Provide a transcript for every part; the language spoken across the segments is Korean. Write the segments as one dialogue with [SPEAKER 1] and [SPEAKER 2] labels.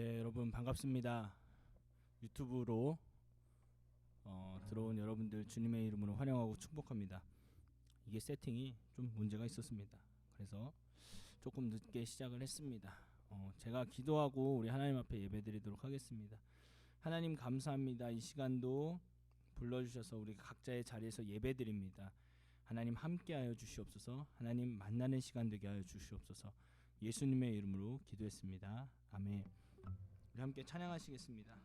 [SPEAKER 1] 네, 여러분 반갑습니다. 유튜브로 들어온 여러분들 주님의 이름으로 환영하고 축복합니다. 이게 세팅이 좀 문제가 있었습니다. 그래서 조금 늦게 시작을 했습니다. 제가 기도하고 우리 하나님 앞에 예배드리도록 하겠습니다. 하나님 감사합니다. 이 시간도 불러주셔서 우리 각자의 자리에서 예배드립니다. 하나님 함께하여 주시옵소서. 하나님 만나는 시간 되게 하여 주시옵소서. 예수님의 이름으로 기도했습니다. 아멘. 우리 함께 찬양하시겠습니다.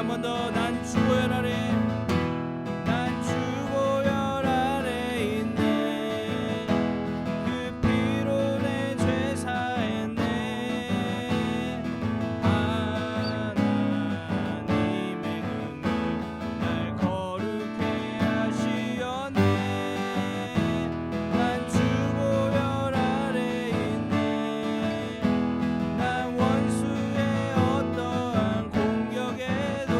[SPEAKER 1] 한 번 더 난 주 보혈 아래 난 주 보혈 아래 있네 그 피로 내 죄 사했네 하나님의 긍휼 날 거룩해 하시었네 난 주 보혈 아래 있네 난 원수의 어떠한 공격에도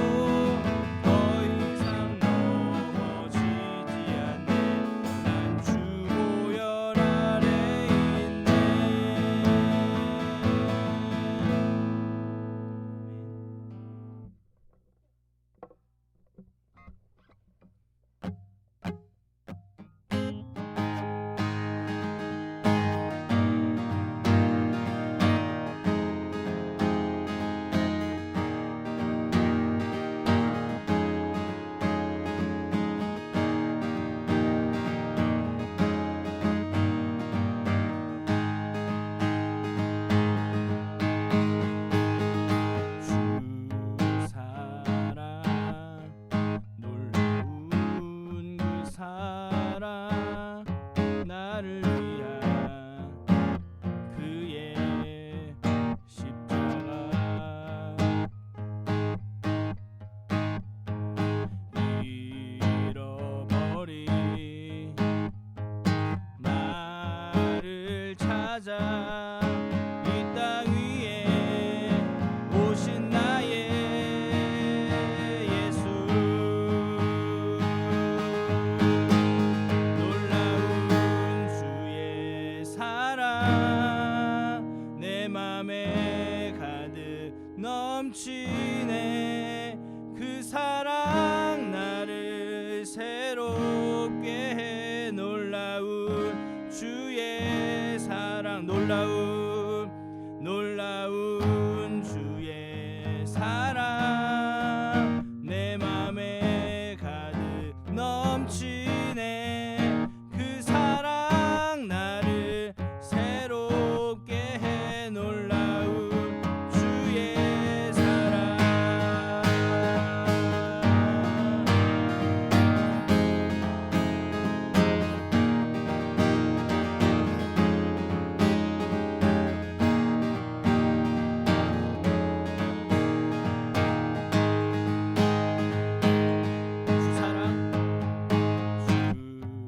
[SPEAKER 1] 이 땅 위에 오신 나의 예수 놀라운 주의 사랑 내 맘에 가득 넘치네 그 사랑 나를 새롭게 해 놀라운 주의 사랑 놀라운 주의 사랑 내 맘에 가득 넘치네 그 사랑 나를 새롭게 해 놀라운 주의 사랑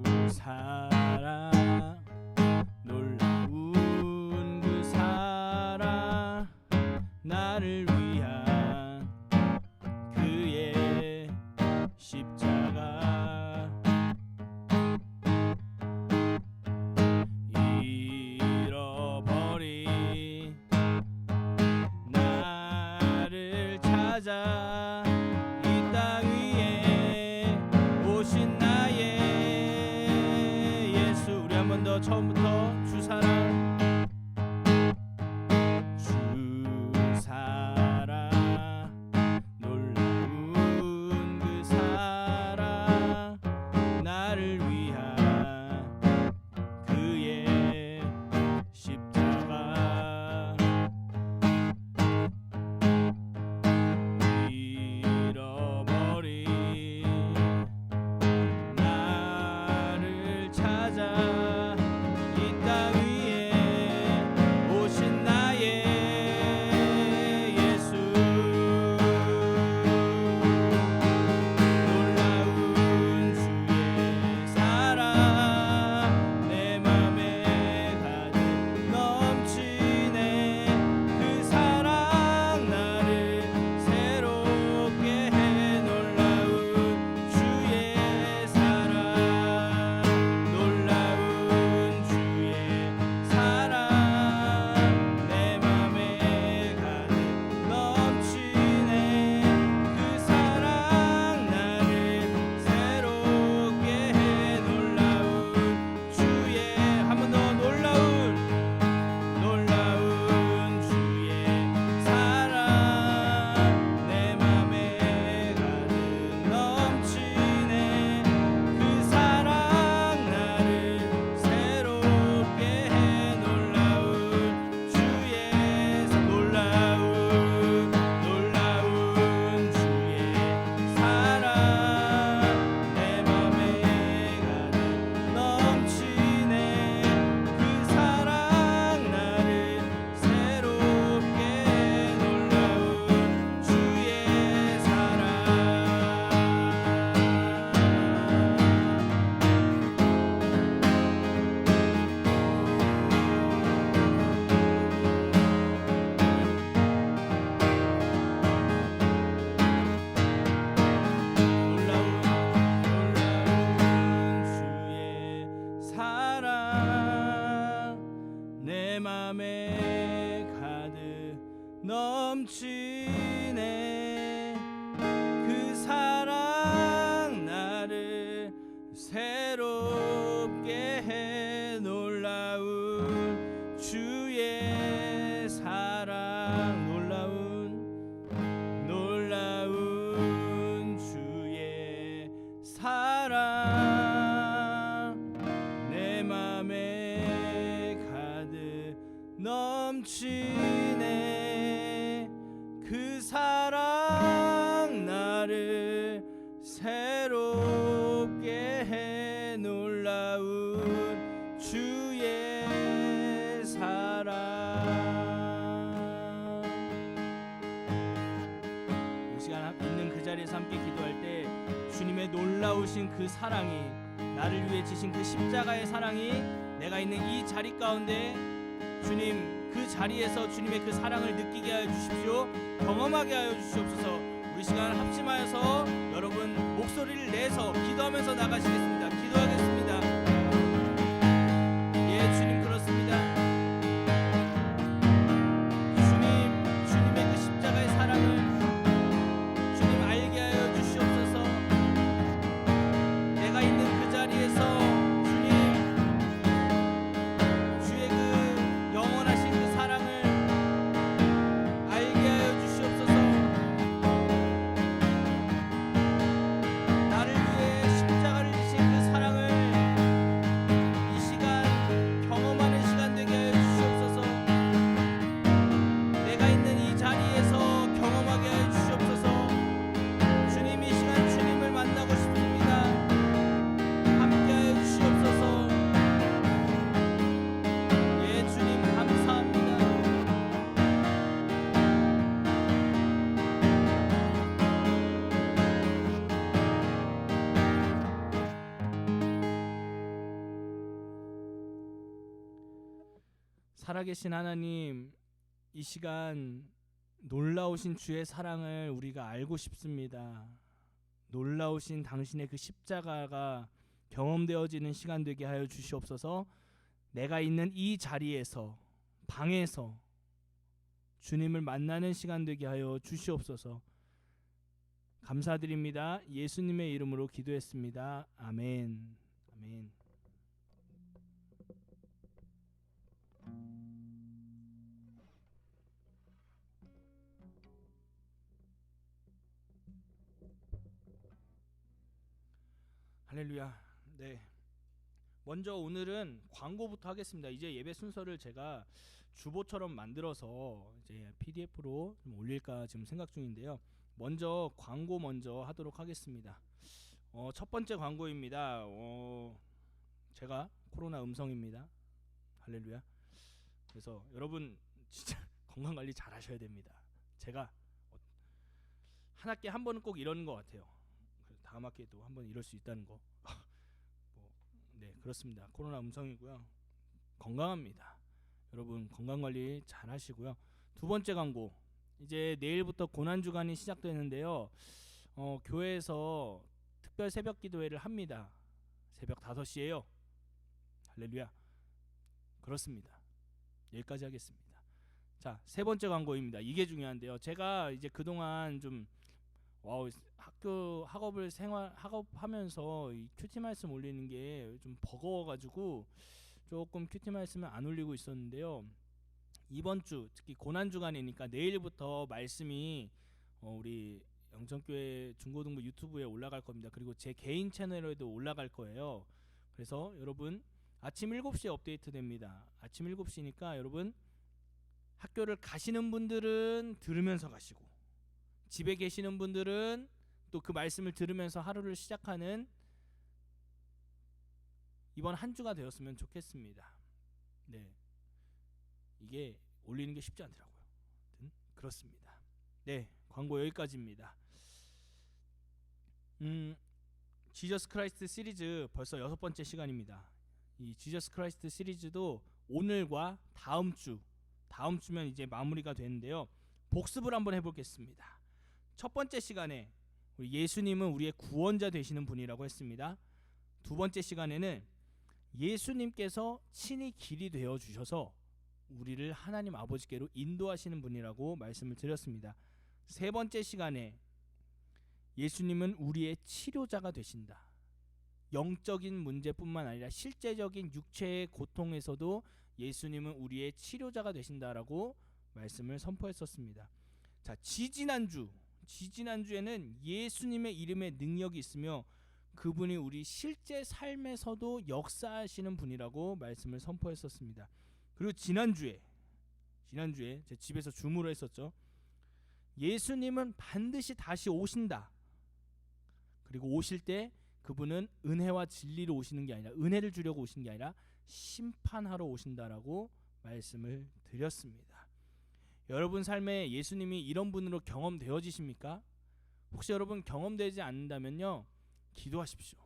[SPEAKER 1] 주 사랑 놀라운 그 사랑 나를 위한 그의 십자가 잃어버린 나를 찾아 이 땅 위에 오신 나의 예수 우리 한 번 더 처음부터 주 사랑 놀라운 그 사랑 나를 위한 그의 십자가 잃어버린 나를 찾아 이 땅 위에 오신 나의 예수 놀라운 주의 사랑 내 맘에 가득 넘치네 그 사랑 나를 새롭게 해 놀라운 주의 사랑 놀라운 주의 사랑 내 맘에 가득 넘치네 그 사랑 나를 새롭게 해 놀라운 주의 한 번 더 놀라운 주의 사랑 내 맘에 가득 넘치네 그 사랑 나를 새롭게 해 놀라운 주의 놀라운 주의 사랑 내 맘에 가득 넘치네 그 사랑 나를 새롭게 해 놀라운 주의 사랑 내 맘에 가득 넘치네 그 사랑 나를 새롭게 해 놀라운 주의 사랑 놀라운 주의 사랑 내 맘에 가득 넘치네 그 사랑 나를 새롭게 해 놀라운 주의 사랑 이 시간 있는 그 자리에서 함께 기도할 때 주님의 놀라우신 그 사랑이 나를 위해 지신 그 십자가의 사랑이 내가 있는 이 자리 가운데 주님 그 자리에서 주님의 그 사랑을 느끼게 하여 주십시오. 경험하게 하여 주시옵소서. 우리 시간 합심하여서 여러분 목소리를 내서 기도하면서 나가시겠습니다. 기도하겠습니다. 예, 주님 그렇습니다. 주님의 그 십자가의 사랑을 주님 알게 하여 주시옵소서. 내가 있는 그 자리에서 주님 주의 그 영원하신 그 사랑을 알게 하여 주시옵소서. 나를 위해 십자가를 지신 그 사랑을 이 시간 경험하는 시간 되게 하여 주시옵소서. 내가 있는 이 자리에서 경험하게 하여 주시옵소서. 주님 이 시간 주님을 만나고 싶습니다. 함께 하여 주시옵소서. 예, 주님 감사합니다. 살아계신 하나님, 이 시간 놀라우신 주의 사랑을 우리가 알고 싶습니다. 놀라우신 당신의 그 십자가가 경험되어지는 시간 되게 하여 주시옵소서. 내가 있는 이 자리에서 방에서 주님을 만나는 시간 되게 하여 주시옵소서. 감사드립니다. 예수님의 이름으로 기도했습니다. 아멘. 아멘. 할렐루야. 네. 먼저 오늘은 광고부터 하겠습니다. 이제 예배 순서를 제가 주보처럼 만들어서 이제 PDF로 좀 올릴까 지금 생각 중인데요. 먼저 광고 먼저 하도록 하겠습니다. 첫 번째 광고입니다. 제가 코로나 음성입니다. 할렐루야. 그래서 여러분 진짜 건강 관리 잘 하셔야 됩니다. 제가 한 학기에 한 번은 꼭 이러는 것 같아요. 다음 학기에도 한번 이럴 수 있다는 거. 네, 그렇습니다. 코로나 음성이고요. 건강합니다. 여러분 건강 관리 잘 하시고요. 두 번째 광고. 이제 내일부터 고난 주간이 시작되는데요. 교회에서 특별 새벽 기도회를 합니다. 새벽 5시에요. 할렐루야. 그렇습니다. 여기까지 하겠습니다. 자, 세 번째 광고입니다. 이게 중요한데요. 제가 이제 그동안 좀 학업하면서 이 큐티 말씀 올리는 게 좀 버거워가지고 조금 큐티 말씀을 안 올리고 있었는데요. 이번 주 특히 고난 주간이니까 내일부터 말씀이 우리 영천교회 중고등부 유튜브에 올라갈 겁니다. 그리고 제 개인 채널에도 올라갈 거예요. 그래서 여러분 아침 7시에 업데이트 됩니다. 아침 7시니까 여러분 학교를 가시는 분들은 들으면서 가시고, 집에 계시는 분들은 또 그 말씀을 들으면서 하루를 시작하는 이번 한 주가 되었으면 좋겠습니다. 네, 이게 올리는 게 쉽지 않더라고요. 그렇습니다. 네, 광고 여기까지입니다. 지저스 크라이스트 시리즈 벌써 6번째 시간입니다. 이 지저스 크라이스트 시리즈도 오늘과 다음 주면 이제 마무리가 되는데요. 복습을 한번 해보겠습니다. 첫 번째 시간에 우리 예수님은 우리의 구원자 되시는 분이라고 했습니다. 두 번째 시간에는 예수님께서 친히 길이 되어 주셔서 우리를 하나님 아버지께로 인도하시는 분이라고 말씀을 드렸습니다. 세 번째 시간에 예수님은 우리의 치료자가 되신다. 영적인 문제뿐만 아니라 실제적인 육체의 고통에서도 예수님은 우리의 치료자가 되신다라고 말씀을 선포했었습니다. 자, 지지난주에는 예수님의 이름에 능력이 있으며 그분이 우리 실제 삶에서도 역사하시는 분이라고 말씀을 선포했었습니다. 그리고 지난주에 제 집에서 줌으로 했었죠. 예수님은 반드시 다시 오신다. 그리고 오실 때 그분은 은혜와 진리로 오시는 게 아니라, 은혜를 주려고 오시는 게 아니라 심판하러 오신다라고 말씀을 드렸습니다. 여러분 삶에 예수님이 이런 분으로 경험되어지십니까? 혹시 여러분 경험되지 않는다면요, 기도하십시오.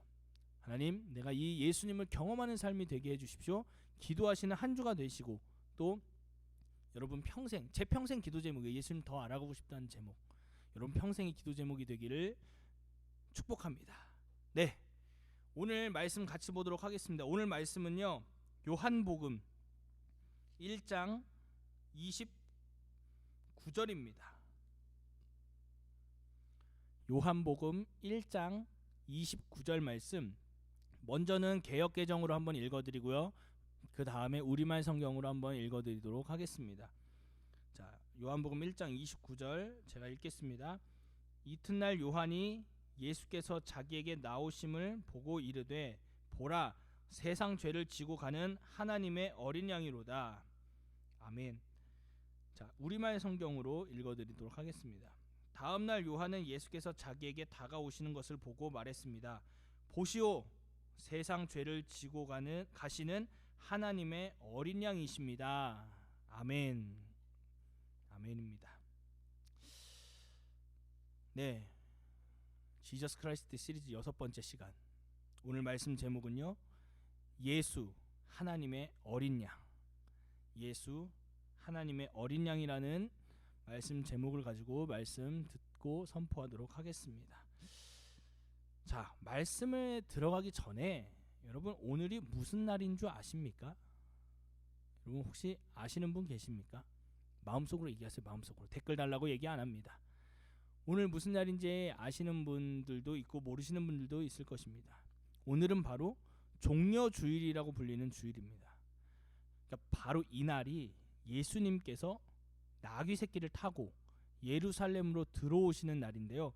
[SPEAKER 1] 하나님, 내가 이 예수님을 경험하는 삶이 되게 해주십시오. 기도하시는 한 주가 되시고 또 여러분 평생, 제 평생 기도 제목이에요. 예수님 더 알아가고 싶다는 제목. 여러분 평생의 기도 제목이 되기를 축복합니다. 네, 오늘 말씀 같이 보도록 하겠습니다. 오늘 말씀은요, 요한복음 1장 29절입니다. 요한복음 1장 29절 말씀, 먼저는 개역개정으로 한번 읽어드리고요, 그 다음에 우리말 성경으로 한번 읽어드리도록 하겠습니다. 자, 요한복음 1장 29절 제가 읽겠습니다. 이튿날 요한이 예수께서 자기에게 나오심을 보고 이르되, 보라, 세상 죄를 지고 가는 하나님의 어린 양이로다. 아멘. 자, 우리말 성경으로 읽어드리도록 하겠습니다. 다음날 요한은 예수께서 자기에게 다가오시는 것을 보고 말했습니다. 보시오, 세상 죄를 지고 가시는 하나님의 어린 양이십니다. 아멘. 아멘입니다. 네, 지저스 크라이스트 시리즈 6번째 시간. 오늘 말씀 제목은요, 예수 하나님의 어린 양. 예수 하나님의 어린 양이라는 말씀 제목을 가지고 말씀 듣고 선포하도록 하겠습니다. 자, 말씀에 들어가기 전에 여러분, 오늘이 무슨 날인 줄 아십니까? 여러분 혹시 아시는 분 계십니까? 마음속으로 얘기하세요. 마음속으로. 댓글 달라고 얘기 안 합니다. 오늘 무슨 날인지 아시는 분들도 있고 모르시는 분들도 있을 것입니다. 오늘은 바로 종려주일이라고 불리는 주일입니다. 그러니까 바로 이 날이 예수님께서 나귀 새끼를 타고 예루살렘으로 들어오시는 날인데요,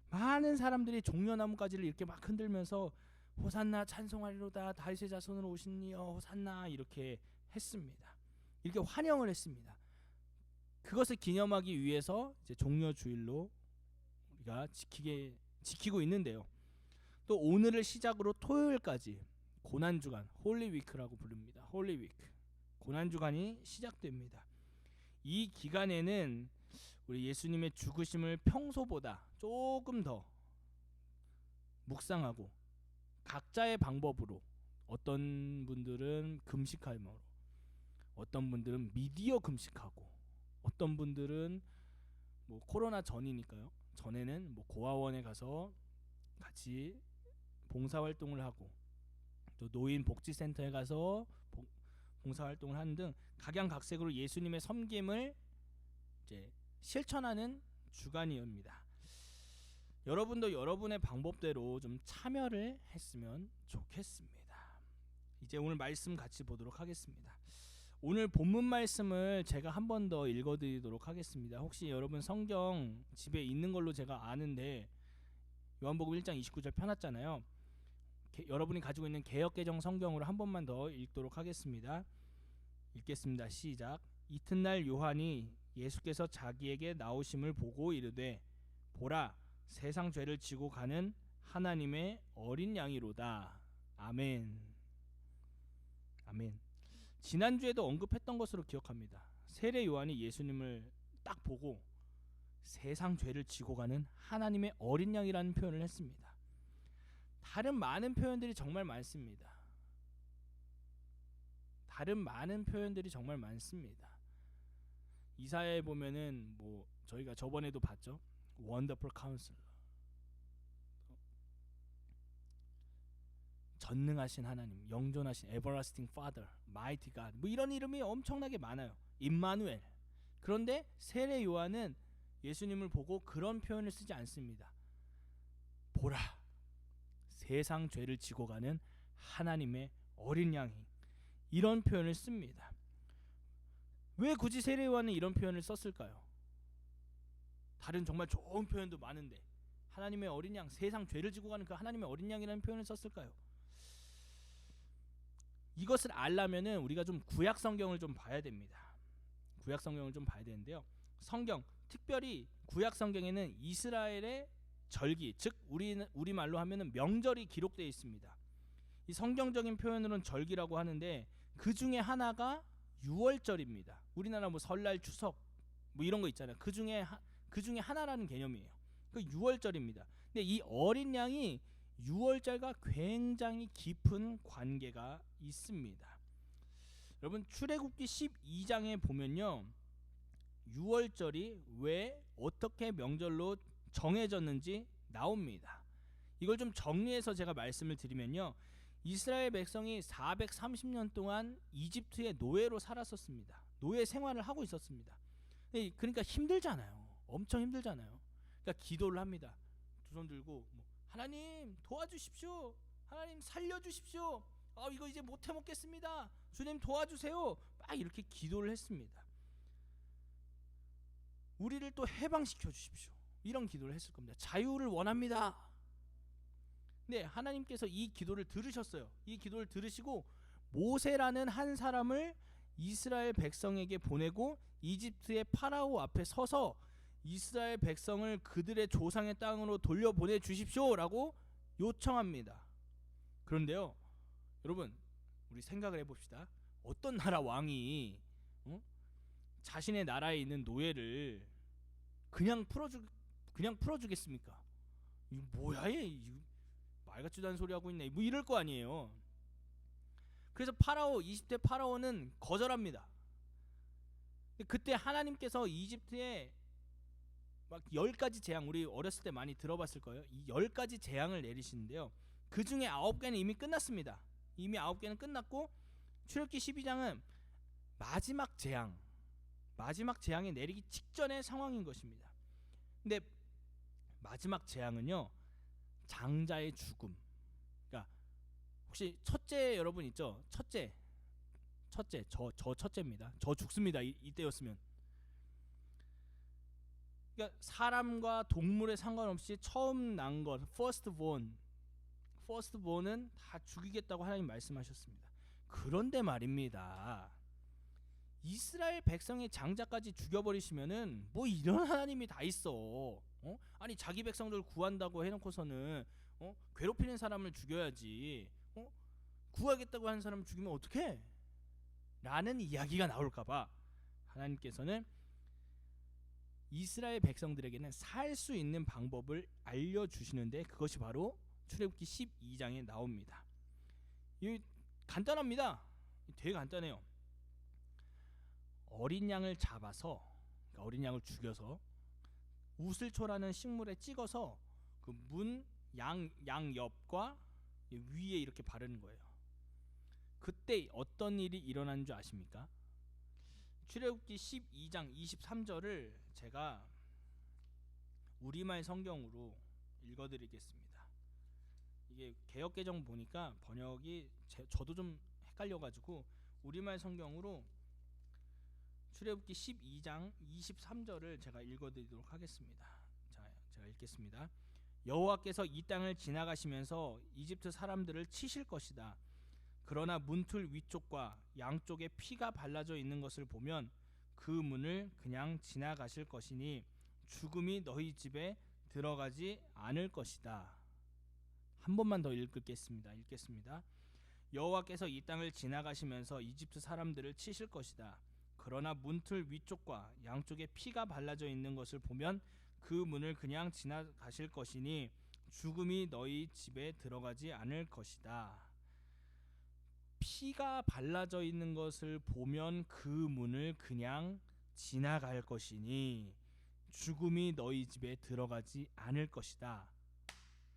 [SPEAKER 1] 많은 사람들이 종려나무가지를 이렇게 막 흔들면서 호산나 찬송하리로다, 다윗의 자손으로 오시니여 호산나, 이렇게 했습니다. 이렇게 환영을 했습니다. 그것을 기념하기 위해서 이제 종려주일로 우리가 지키고 있는데요, 또 오늘을 시작으로 토요일까지 고난주간, 홀리위크라고 부릅니다. 홀리위크, 고난주간이 시작됩니다. 이 기간에는 우리 예수님의 죽으심을 평소보다 조금 더 묵상하고 각자의 방법으로, 어떤 분들은 금식하며, 어떤 분들은 미디어 금식하고, 어떤 분들은 뭐 코로나 전이니까요, 전에는 뭐 고아원에 가서 같이 봉사활동을 하고, 또 노인복지센터에 가서 봉사활동을 하는 등 각양각색으로 예수님의 섬김을 이제 실천하는 주간이옵니다. 여러분도 여러분의 방법대로 좀 참여를 했으면 좋겠습니다. 이제 오늘 말씀 같이 보도록 하겠습니다. 오늘 본문 말씀을 제가 한 번 더 읽어드리도록 하겠습니다. 혹시 여러분 성경 집에 있는 걸로 제가 아는데, 요한복음 1장 29절 펴놨잖아요. 여러분이 가지고 있는 개역개정 성경으로 한 번만 더 읽도록 하겠습니다. 읽겠습니다. 시작. 이튿날 요한이 예수께서 자기에게 나오심을 보고 이르되, 보라, 세상 죄를 지고 가는 하나님의 어린 양이로다. 아멘. 아멘. 지난주에도 언급했던 것으로 기억합니다. 세례 요한이 예수님을 딱 보고 세상 죄를 지고 가는 하나님의 어린 양이라는 표현을 했습니다. 다른 많은 표현들이 정말 많습니다. 다른 많은 표현들이 정말 많습니다. 이사야에 보면은 뭐 저희가 저번에도 봤죠. Wonderful Counselor, 전능하신 하나님, 영존하신 Everlasting Father, Mighty God, 뭐 이런 이름이 엄청나게 많아요. 임마누엘. 그런데 세례 요한은 예수님을 보고 그런 표현을 쓰지 않습니다. 보라, 세상 죄를 지고 가는 하나님의 어린 양이, 이런 표현을 씁니다. 왜 굳이 세례 요한은 이런 표현을 썼을까요? 다른 정말 좋은 표현도 많은데 하나님의 어린 양, 세상 죄를 지고 가는 그 하나님의 어린 양이라는 표현을 썼을까요? 이것을 알려면은 우리가 좀 구약 성경을 좀 봐야 됩니다. 구약 성경을 좀 봐야 되는데요, 성경, 특별히 구약 성경에는 이스라엘의 절기, 즉 우리말로 하면은 명절이 기록되어 있습니다. 이 성경적인 표현으로는 절기라고 하는데, 그 중에 하나가 유월절입니다. 우리나라 뭐 설날, 추석 뭐 이런 거 있잖아요. 그 중에 하나라는 개념이에요. 그 유월절입니다. 근데 이 어린 양이 유월절과 굉장히 깊은 관계가 있습니다. 여러분, 출애굽기 12장에 보면요, 유월절이 왜 어떻게 명절로 정해졌는지 나옵니다. 이걸 좀 정리해서 제가 말씀을 드리면요. 이스라엘 백성이 430년 동안 이집트의 노예로 살았었습니다. 노예 생활을 하고 있었습니다. 그러니까 힘들잖아요. 엄청 힘들잖아요. 그러니까 기도를 합니다. 두 손 들고 하나님 도와주십시오. 하나님 살려주십시오. 이거 이제 못 해먹겠습니다. 주님 도와주세요. 막 이렇게 기도를 했습니다. 우리를 또 해방시켜 주십시오. 이런 기도를 했을 겁니다. 자유를 원합니다. 네, 하나님께서 이 기도를 들으셨어요. 이 기도를 들으시고 모세라는 한 사람을 이스라엘 백성에게 보내고 이집트의 파라오 앞에 서서 이스라엘 백성을 그들의 조상의 땅으로 돌려보내 주십시오라고 요청합니다. 그런데요, 여러분, 우리 생각을 해봅시다. 어떤 나라 왕이 자신의 나라에 있는 노예를 그냥 풀어주겠습니까? 이거 뭐야 얘? 말 같지도 않은 소리 하고 있네. 뭐 이럴 거 아니에요. 그래서 이집트의 파라오는 거절합니다. 그때 하나님께서 이집트에 막 10가지 재앙, 우리 어렸을 때 많이 들어봤을 거예요. 이 10가지 재앙을 내리시는데요. 그 중에 9개는 이미 끝났습니다. 이미 9개는 끝났고 출애굽기 12장은 마지막 재앙이 내리기 직전의 상황인 것입니다. 근데 마지막 재앙은요, 장자의 죽음. 그러니까 혹시 첫째 여러분 있죠? 첫째 저 첫째입니다. 저 죽습니다. 이때였으면. 그러니까 사람과 동물에 상관없이 처음 난 것, firstborn은 다 죽이겠다고 하나님 말씀하셨습니다. 그런데 말입니다. 이스라엘 백성의 장자까지 죽여버리시면은 뭐 이런 하나님이 다 있어. 아니 자기 백성들 구한다고 해놓고서는 괴롭히는 사람을 죽여야지. 구하겠다고 하는 사람을 죽이면 어떡해? 라는 이야기가 나올까봐 하나님께서는 이스라엘 백성들에게는 살 수 있는 방법을 알려주시는데 그것이 바로 출애굽기 12장에 나옵니다. 이 간단합니다. 되게 간단해요. 어린 양을 잡아서, 그러니까 어린 양을 죽여서 우슬초라는 식물에 찍어서 그 문 양 옆과 위에 이렇게 바르는 거예요. 그때 어떤 일이 일어나는 줄 아십니까? 출애굽기 12장 23절을 제가 우리말 성경으로 읽어드리겠습니다. 이게 개역개정 보니까 번역이 저도 좀 헷갈려가지고 우리말 성경으로 출애굽기 12장 23절을 제가 읽어드리도록 하겠습니다. 자, 제가 읽겠습니다. 여호와께서 이 땅을 지나가시면서 이집트 사람들을 치실 것이다. 그러나 문틀 위쪽과 양쪽에 피가 발라져 있는 것을 보면 그 문을 그냥 지나가실 것이니 죽음이 너희 집에 들어가지 않을 것이다. 한 번만 더 읽겠습니다. 여호와께서 이 땅을 지나가시면서 이집트 사람들을 치실 것이다. 그러나 문틀 위쪽과 양쪽에 피가 발라져 있는 것을 보면 그 문을 그냥 지나가실 것이니 죽음이 너희 집에 들어가지 않을 것이다. 피가 발라져 있는 것을 보면 그 문을 그냥 지나갈 것이니 죽음이 너희 집에 들어가지 않을 것이다.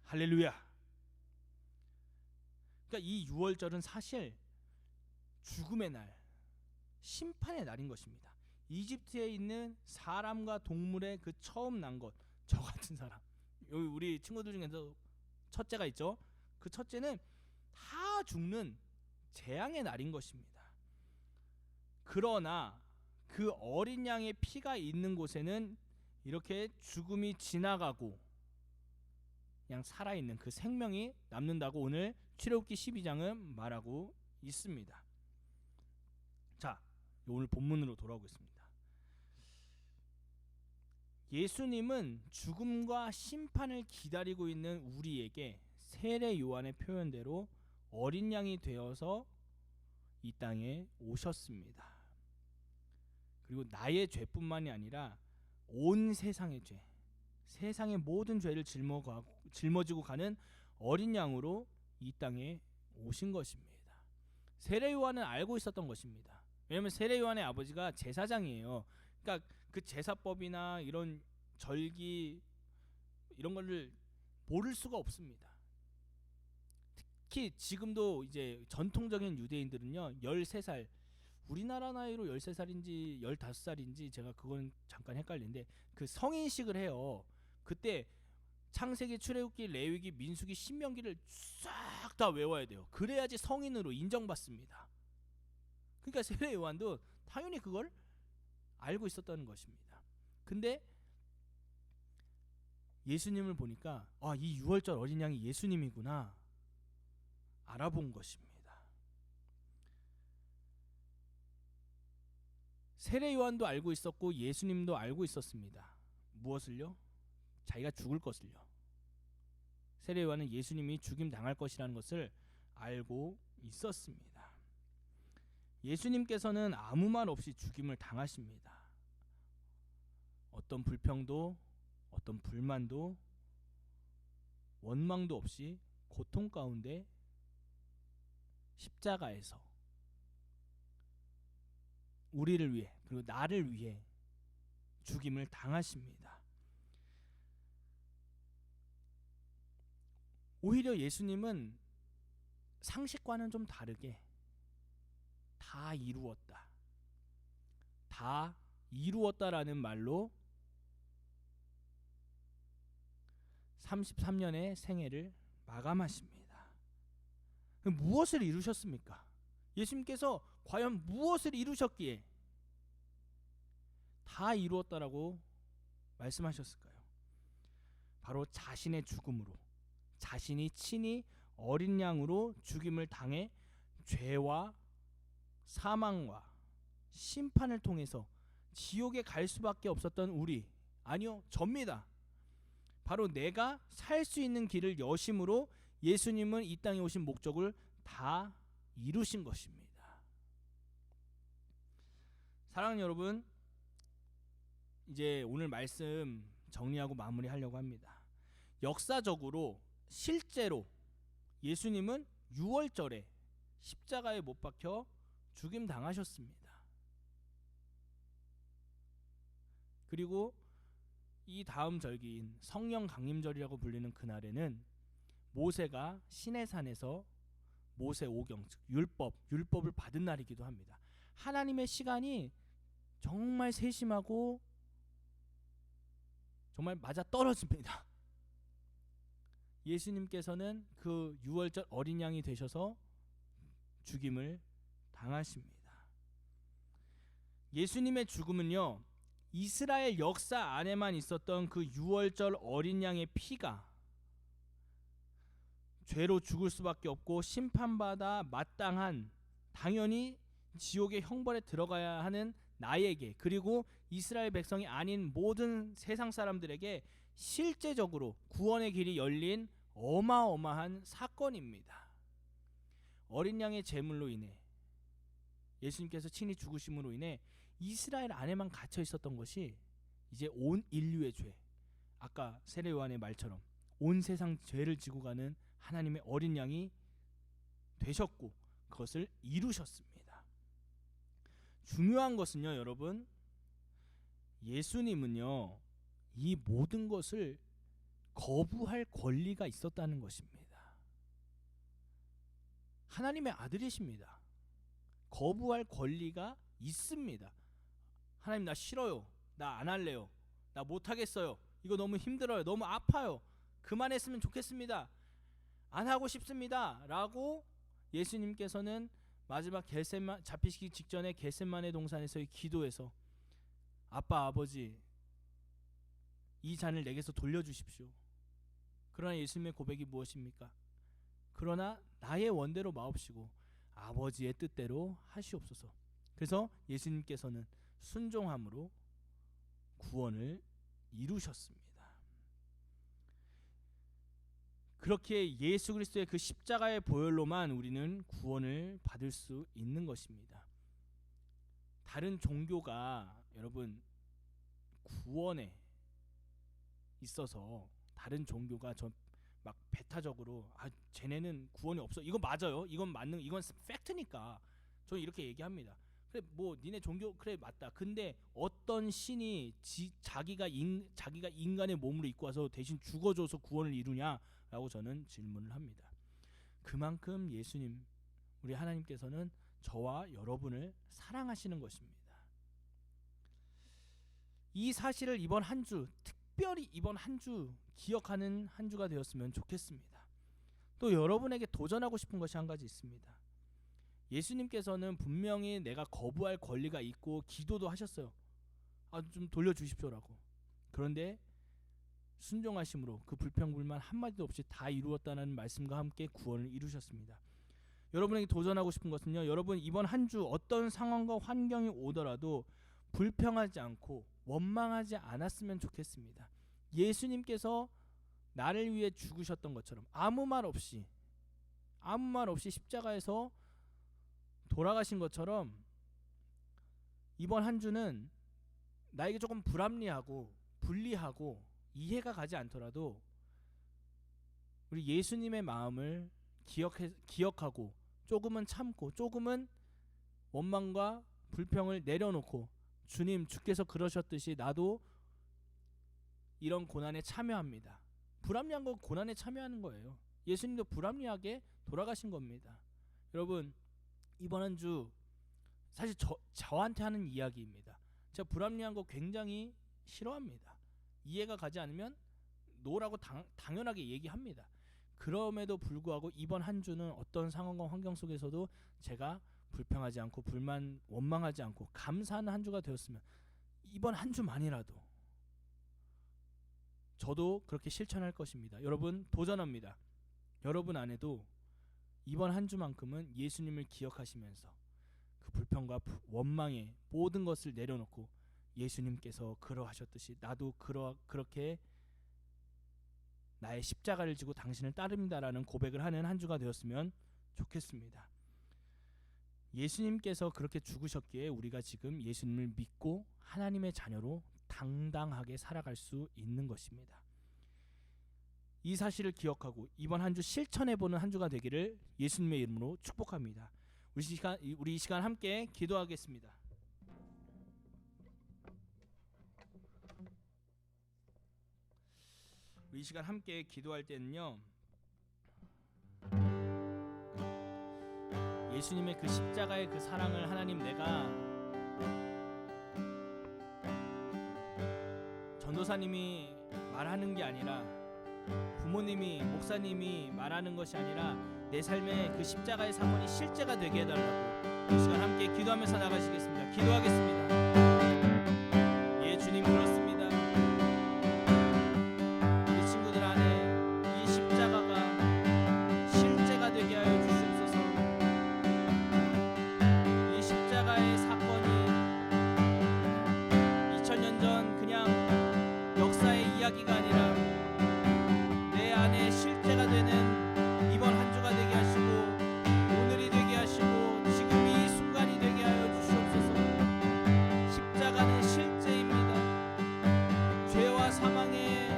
[SPEAKER 1] 할렐루야. 그러니까 이 유월절은 사실 죽음의 날, 심판의 날인 것입니다. 이집트에 있는 사람과 동물의 그 처음 난 것, 저 같은 사람, 여기 우리 친구들 중에서 첫째가 있죠. 그 첫째는 다 죽는 재앙의 날인 것입니다. 그러나 그 어린 양의 피가 있는 곳에는 이렇게 죽음이 지나가고 그냥 살아있는 그 생명이 남는다고 오늘 출애굽기 12장은 말하고 있습니다. 자, 오늘 본문으로 돌아오겠습니다. 예수님은 죽음과 심판을 기다리고 있는 우리에게 세례 요한의 표현대로 어린 양이 되어서 이 땅에 오셨습니다. 그리고 나의 죄뿐만이 아니라 온 세상의 죄, 세상의 모든 죄를 짊어지고 가는 어린 양으로 이 땅에 오신 것입니다. 세례 요한은 알고 있었던 것입니다. 왜냐하면 세례 요한의 아버지가 제사장이에요. 그러니까 그 제사법이나 이런 절기 이런 거를 모를 수가 없습니다. 특히 지금도 이제 전통적인 유대인들은요 13살, 우리나라 나이로 13살인지 15살인지 제가 그건 잠깐 헷갈리는데 그 성인식을 해요. 그때 창세기, 출애굽기, 레위기, 민수기, 신명기를 싹 다 외워야 돼요. 그래야지 성인으로 인정받습니다. 그러니까 세례 요한도 당연히 그걸 알고 있었다는 것입니다. 근데 예수님을 보니까 이 유월절 어린 양이 예수님이구나 알아본 것입니다. 세례 요한도 알고 있었고 예수님도 알고 있었습니다. 무엇을요? 자기가 죽을 것을요. 세례 요한은 예수님이 죽임 당할 것이라는 것을 알고 있었습니다. 예수님께서는 아무 말 없이 죽임을 당하십니다. 어떤 불평도, 어떤 불만도, 원망도 없이 고통 가운데 십자가에서 우리를 위해, 그리고 나를 위해 죽임을 당하십니다. 오히려 예수님은 상식과는 좀 다르게 다 이루었다, 다 이루었다라는 말로 33년의 생애를 마감하십니다. 무엇을 이루셨습니까? 예수님께서 과연 무엇을 이루셨기에 다 이루었다라고 말씀하셨을까요? 바로 자신의 죽음으로, 자신이 친히 어린 양으로 죽임을 당해 죄와 사망과 심판을 통해서 지옥에 갈 수밖에 없었던 우리, 아니요, 접니다. 바로 내가 살 수 있는 길을 여심으로 예수님은 이 땅에 오신 목적을 다 이루신 것입니다. 사랑하는 여러분, 이제 오늘 말씀 정리하고 마무리하려고 합니다. 역사적으로 실제로 예수님은 6월절에 십자가에 못 박혀 죽임 당하셨습니다. 그리고 이 다음 절기인 성령 강림절이라고 불리는 그날에는 모세가 시내산에서 모세 오경, 즉 율법을 받은 날이기도 합니다. 하나님의 시간이 정말 세심하고 정말 맞아 떨어집니다. 예수님께서는 그 6월절 어린 양이 되셔서 죽임을 당하십니다. 예수님의 죽음은요, 이스라엘 역사 안에만 있었던 그 6월절 어린 양의 피가 죄로 죽을 수밖에 없고 심판받아 마땅한, 당연히 지옥의 형벌에 들어가야 하는 나에게, 그리고 이스라엘 백성이 아닌 모든 세상 사람들에게 실제적으로 구원의 길이 열린 어마어마한 사건입니다. 어린 양의 제물로 인해, 예수님께서 친히 죽으심으로 인해 이스라엘 안에만 갇혀 있었던 것이 이제 온 인류의 죄, 아까 세례 요한의 말처럼 온 세상 죄를 지고 가는 하나님의 어린 양이 되셨고 그것을 이루셨습니다. 중요한 것은요, 여러분, 예수님은요 이 모든 것을 거부할 권리가 있었다는 것입니다. 하나님의 아들이십니다. 거부할 권리가 있습니다. 하나님, 나 싫어요, 나 안 할래요, 나 못하겠어요, 이거 너무 힘들어요, 너무 아파요, 그만했으면 좋겠습니다, 안 하고 싶습니다 라고 예수님께서는 마지막 겟세만 잡히시기 직전에 겟세마네 동산에서의 기도에서 아빠, 아버지, 이 잔을 내게서 돌려주십시오. 그러나 예수님의 고백이 무엇입니까? 그러나 나의 원대로 마옵시고 아버지의 뜻대로 하시옵소서. 그래서 예수님께서는 순종함으로 구원을 이루셨습니다. 그렇게 예수 그리스도의 그 십자가의 보혈로만 우리는 구원을 받을 수 있는 것입니다. 다른 종교가 여러분 구원에 있어서 다른 종교가 막 배타적으로 쟤네는 구원이 없어, 이거 맞아요, 이건 팩트니까 저는 이렇게 얘기합니다. 그래 뭐 니네 종교 그래 맞다. 근데 어떤 신이 자기가 인간의 몸으로 입고 와서 대신 죽어줘서 구원을 이루냐라고 저는 질문을 합니다. 그만큼 예수님 우리 하나님께서는 저와 여러분을 사랑하시는 것입니다. 이 사실을 이번 한 주, 특별히 이번 한 주 기억하는 한 주가 되었으면 좋겠습니다. 또 여러분에게 도전하고 싶은 것이 한 가지 있습니다. 예수님께서는 분명히 내가 거부할 권리가 있고 기도도 하셨어요. 좀 돌려주십시오라고. 그런데 순종하심으로 그 불평불만 한마디도 없이 다 이루었다는 말씀과 함께 구원을 이루셨습니다. 여러분에게 도전하고 싶은 것은요, 여러분 이번 한 주 어떤 상황과 환경이 오더라도 불평하지 않고 원망하지 않았으면 좋겠습니다. 예수님께서 나를 위해 죽으셨던 것처럼 아무 말 없이 십자가에서 돌아가신 것처럼 이번 한 주는 나에게 조금 불합리하고 불리하고 이해가 가지 않더라도 우리 예수님의 마음을 기억하고 조금은 참고 조금은 원망과 불평을 내려놓고 주님 주께서 그러셨듯이 나도 이런 고난에 참여합니다. 불합리한 건 고난에 참여하는 거예요. 예수님도 불합리하게 돌아가신 겁니다. 여러분 이번 한 주 사실 저한테 하는 이야기입니다. 제가 불합리한 거 굉장히 싫어합니다. 이해가 가지 않으면 노라고 당연하게 얘기합니다. 그럼에도 불구하고 이번 한 주는 어떤 상황과 환경 속에서도 제가 불평하지 않고 원망하지 않고 감사하는 한 주가 되었으면 이번 한 주만이라도 저도 그렇게 실천할 것입니다. 여러분 도전합니다. 여러분 안에도 이번 한 주만큼은 예수님을 기억하시면서 그 불평과 원망의 모든 것을 내려놓고 예수님께서 그러하셨듯이 나도 그렇게 나의 십자가를 지고 당신을 따릅니다라는 고백을 하는 한 주가 되었으면 좋겠습니다. 예수님께서 그렇게 죽으셨기에 우리가 지금 예수님을 믿고 하나님의 자녀로 당당하게 살아갈 수 있는 것입니다. 이 사실을 기억하고 이번 한 주 실천해보는 한 주가 되기를 예수님의 이름으로 축복합니다. 우리 이 시간 함께 기도하겠습니다. 우리 이 시간 함께 기도할 때는요, 예수님의 그 십자가의 그 사랑을 하나님 내가 전도사님이 말하는 게 아니라 부모님이 목사님이 말하는 것이 아니라 내 삶에 그 십자가의 사건이 실제가 되게 해달라고 이 시간 함께 기도하면서 나가시겠습니다. 기도하겠습니다. 예 주님 그렇습니다. 우리 친구들 안에 이 십자가가 실제가 되게 하여 주시옵소서. 이 십자가의 사건이 2000년 전 그냥 역사의 이야기가 아니라 내 안에 실제가 되는 이번 한 주가 되게 하시고 오늘이 되게 하시고 지금 이 순간이 되게 하여 주시옵소서. 십자가는 실제입니다. 죄와 사망의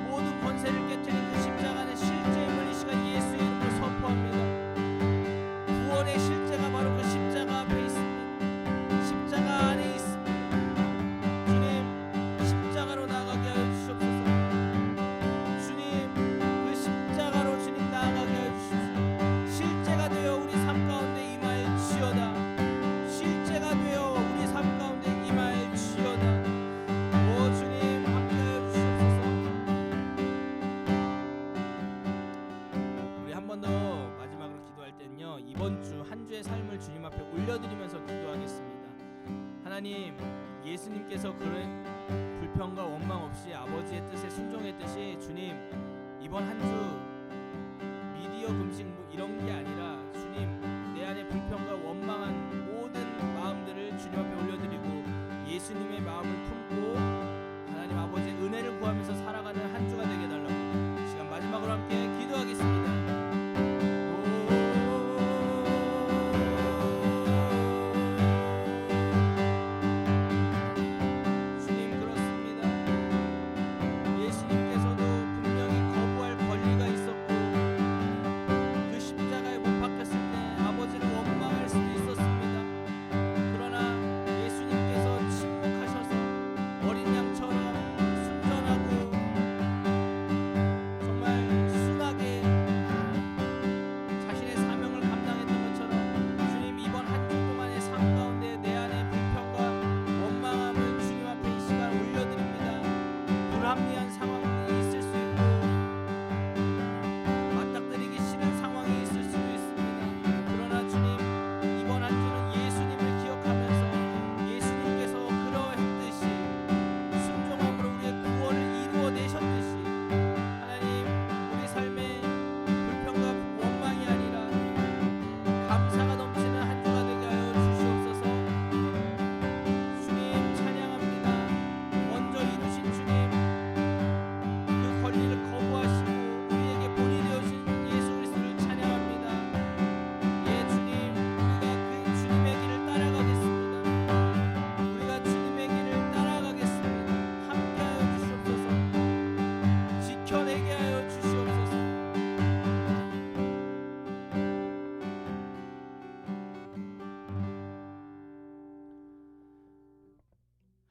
[SPEAKER 1] 모든 권세를 깨뜨린 그 십자가는 실제임을 이 시간 예수의 이름으로 선포합니다. 구원의 실제가 바로 그 십자가 앞에 있습니다. 십자가 안에 있습니다. 주님 십자가로 나가게 하여 주시옵소서. 주님 그 십자가로 주님 나아가게 하여 주시옵소서. 실제가 되어 우리 삶 가운데 임하여 주시오다. 실제가 되어 우리 삶 가운데 임하여 주시오다. 오 주님 함께하여 주시옵소서. 우리 한 번 더 마지막으로 기도할 때는요, 이번 주 한 주의 삶을 주님 앞에 올려드리면서 기도하겠습니다. 하나님 예수님께서 그런 불평과 원망 없이 아버지의 뜻에 순종했듯이 주님 이번 한 주 미디어 금식 뭐 이런 게 아니라 주님 내 안에 불평과 원망한 모든 마음들을 주님 앞에 올려드리고 예수님의 마음을 품고 하나님 아버지의 은혜를 구하면서 살아가는 한 주가 되게 해달라고 시간 마지막으로 함께 기도하겠습니다. 주님 그렇습니다. 예수님께서도 분명히 거부할 권리가 있었고 그 십자가에 못 박혔을 때 아버지를 원망할 수도 있었습니다.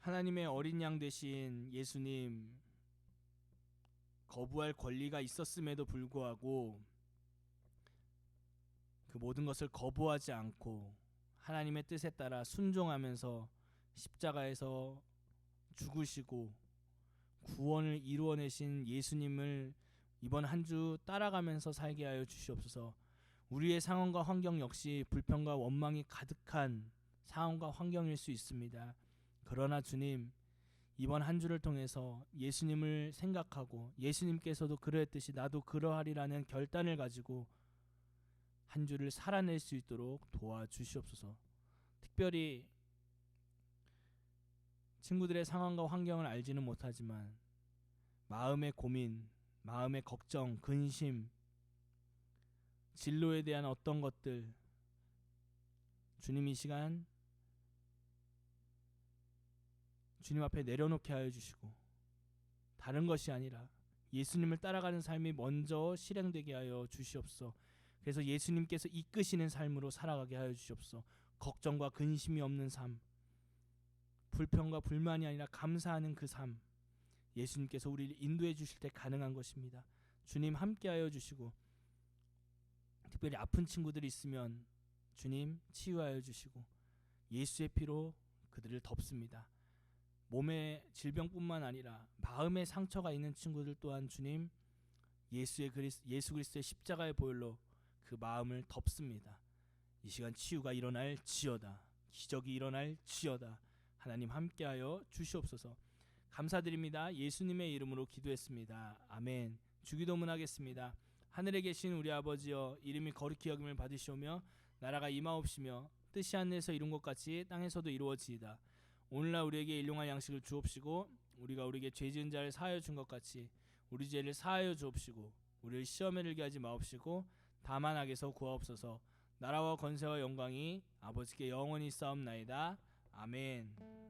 [SPEAKER 1] 하나님의 어린 양 되신 예수님, 거부할 권리가 있었음에도 불구하고 그 모든 것을 거부하지 않고 하나님의 뜻에 따라 순종하면서 십자가에서 죽으시고 구원을 이루어내신 예수님을 이번 한 주 따라가면서 살게 하여 주시옵소서. 우리의 상황과 환경 역시 불평과 원망이 가득한 상황과 환경일 수 있습니다. 그러나 주님, 이번 한 주를 통해서 예수님을 생각하고 예수님께서도 그러했듯이 나도 그러하리라는 결단을 가지고 한 주를 살아낼 수 있도록 도와주시옵소서. 특별히 친구들의 상황과 환경을 알지는 못하지만 마음의 고민, 마음의 걱정, 근심, 진로에 대한 어떤 것들 주님 이 시간 주님 앞에 내려놓게 하여 주시고 다른 것이 아니라 예수님을 따라가는 삶이 먼저 실행되게 하여 주시옵소서. 그래서 예수님께서 이끄시는 삶으로 살아가게 하여 주시옵소서. 걱정과 근심이 없는 삶, 불평과 불만이 아니라 감사하는 그 삶, 예수님께서 우리를 인도해 주실 때 가능한 것입니다. 주님 함께하여 주시고 특별히 아픈 친구들이 있으면 주님 치유하여 주시고 예수의 피로 그들을 덮습니다. 몸의 질병뿐만 아니라 마음의 상처가 있는 친구들 또한 주님 예수 그리스도의 십자가의 보혈로 그 마음을 덮습니다. 이 시간 치유가 일어날 지어다. 기적이 일어날 지어다. 하나님 함께하여 주시옵소서. 감사드립니다. 예수님의 이름으로 기도했습니다. 아멘. 주기도문 하겠습니다. 하늘에 계신 우리 아버지여, 이름이 거룩히 여김을 받으시오며 나라가 임하옵시며 뜻이 하늘에서 이룬 것 같이 땅에서도 이루어지이다. 오늘날 우리에게 일용할 양식을 주옵시고 우리가 우리에게 죄 지은 자를 사하여 준 것 같이 우리 죄를 사하여 주옵시고 우리를 시험에 들게 하지 마옵시고 다만 악에서 구하옵소서. 나라와 권세와 영광이 아버지께 영원히 있사옵나이다. 아멘.